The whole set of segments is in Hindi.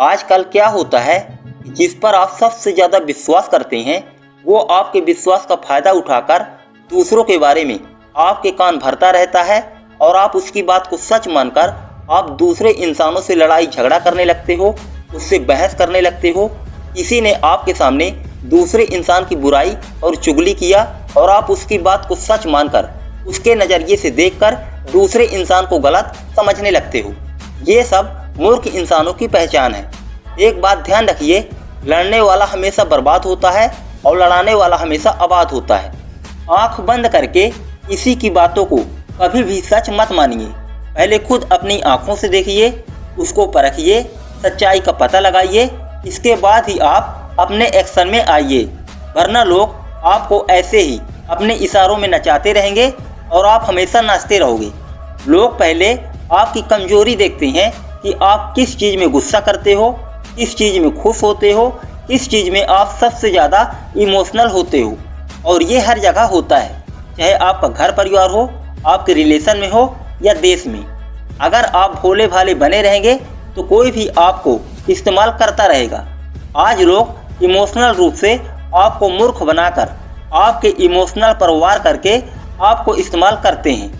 आजकल क्या होता है, जिस पर आप सबसे ज़्यादा विश्वास करते हैं वो आपके विश्वास का फायदा उठाकर दूसरों के बारे में आपके कान भरता रहता है और आप उसकी बात को सच मानकर आप दूसरे इंसानों से लड़ाई झगड़ा करने लगते हो, उससे बहस करने लगते हो। किसी ने आपके सामने दूसरे इंसान की बुराई और चुगली किया और आप उसकी बात को सच मानकर उसके नज़रिए से देखकर दूसरे इंसान को गलत समझने लगते हो। ये सब मूर्ख इंसानों की पहचान है। एक बात ध्यान रखिए, लड़ने वाला हमेशा बर्बाद होता है और लड़ाने वाला हमेशा आबाद होता है। आंख बंद करके किसी की बातों को कभी भी सच मत मानिए। पहले खुद अपनी आंखों से देखिए, उसको परखिए, सच्चाई का पता लगाइए, इसके बाद ही आप अपने एक्शन में आइए। वरना लोग आपको ऐसे ही अपने इशारों में नचाते रहेंगे और आप हमेशा नाचते रहोगे। लोग पहले आपकी कमजोरी देखते हैं कि आप किस चीज़ में गुस्सा करते हो, किस चीज़ में खुश होते हो, किस चीज़ में आप सबसे ज़्यादा इमोशनल होते हो। और ये हर जगह होता है, चाहे आपका घर परिवार हो, आपके रिलेशन में हो या देश में। अगर आप भोले भाले बने रहेंगे तो कोई भी आपको इस्तेमाल करता रहेगा। आज लोग इमोशनल रूप से आपको मूर्ख बनाकर आपके इमोशनल पर वार करके आपको इस्तेमाल करते हैं,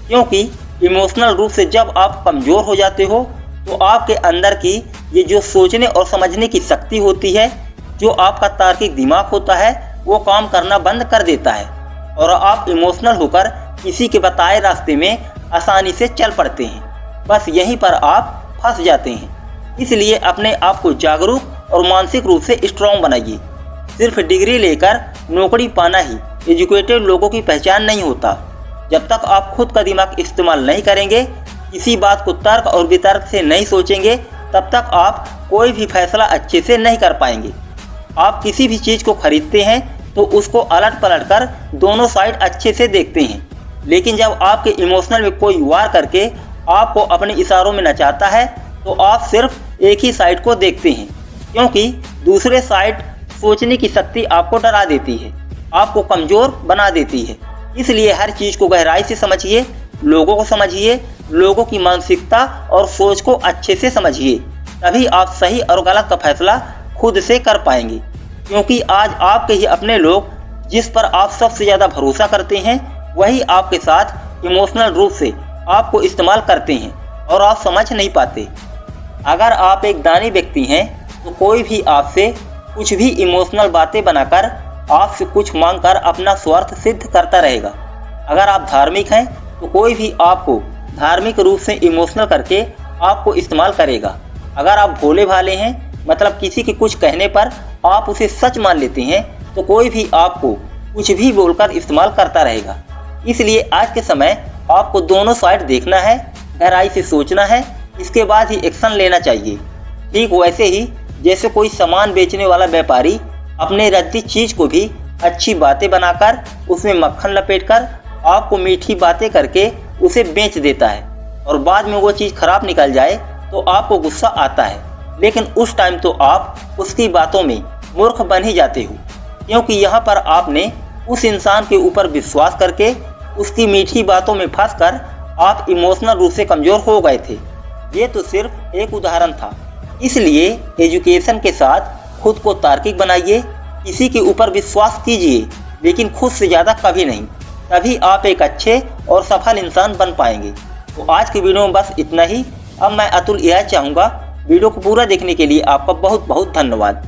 क्योंकि इमोशनल रूप से जब आप कमज़ोर हो जाते हो तो आपके अंदर की ये जो सोचने और समझने की शक्ति होती है, जो आपका तार्किक दिमाग होता है, वो काम करना बंद कर देता है और आप इमोशनल होकर किसी के बताए रास्ते में आसानी से चल पड़ते हैं। बस यहीं पर आप फंस जाते हैं। इसलिए अपने आप को जागरूक और मानसिक रूप से स्ट्रॉन्ग बनाइए। सिर्फ डिग्री लेकर नौकरी पाना ही एजुकेटेड लोगों की पहचान नहीं होता। जब तक आप खुद का दिमाग इस्तेमाल नहीं करेंगे, किसी बात को तर्क और वितर्क से नहीं सोचेंगे, तब तक आप कोई भी फैसला अच्छे से नहीं कर पाएंगे। आप किसी भी चीज़ को खरीदते हैं तो उसको अलट पलट कर दोनों साइड अच्छे से देखते हैं, लेकिन जब आपके इमोशनल में कोई वार करके आपको अपने इशारों में नचाता है तो आप सिर्फ एक ही साइड को देखते हैं, क्योंकि दूसरे साइड सोचने की शक्ति आपको डरा देती है, आपको कमज़ोर बना देती है। इसलिए हर चीज़ को गहराई से समझिए, लोगों को समझिए, लोगों की मानसिकता और सोच को अच्छे से समझिए, तभी आप सही और गलत का फैसला खुद से कर पाएंगे। क्योंकि आज आपके ही अपने लोग जिस पर आप सबसे ज़्यादा भरोसा करते हैं, वही आपके साथ इमोशनल रूप से आपको इस्तेमाल करते हैं और आप समझ नहीं पाते। अगर आप एक दानी व्यक्ति हैं तो कोई भी आपसे कुछ भी इमोशनल बातें बनाकर आपसे कुछ मांगकर अपना स्वार्थ सिद्ध करता रहेगा। अगर आप धार्मिक हैं तो कोई भी आपको धार्मिक रूप से इमोशनल करके आपको इस्तेमाल करेगा। अगर आप भोले भाले हैं, मतलब किसी के कुछ कहने पर आप उसे सच मान लेते हैं, तो कोई भी आपको कुछ भी बोलकर इस्तेमाल करता रहेगा। इसलिए आज के समय आपको दोनों साइड देखना है, गहराई से सोचना है, इसके बाद ही एक्शन लेना चाहिए। ठीक वैसे ही जैसे कोई सामान बेचने वाला व्यापारी अपने रद्दी चीज़ को भी अच्छी बातें बनाकर उसमें मक्खन लपेटकर आपको मीठी बातें करके उसे बेच देता है और बाद में वो चीज़ खराब निकल जाए तो आपको गुस्सा आता है, लेकिन उस टाइम तो आप उसकी बातों में मूर्ख बन ही जाते हो, क्योंकि यहाँ पर आपने उस इंसान के ऊपर विश्वास करके उसकी मीठी बातों में फंसकर आप इमोशनल रूप से कमज़ोर हो गए थे। ये तो सिर्फ एक उदाहरण था। इसलिए एजुकेशन के साथ खुद को तार्किक बनाइए, किसी के ऊपर विश्वास कीजिए, लेकिन खुद से ज़्यादा कभी नहीं। तभी आप एक अच्छे और सफल इंसान बन पाएंगे। तो आज की वीडियो में बस इतना ही। अब मैं अतुल यह चाहूँगा, वीडियो को पूरा देखने के लिए आपका बहुत बहुत धन्यवाद।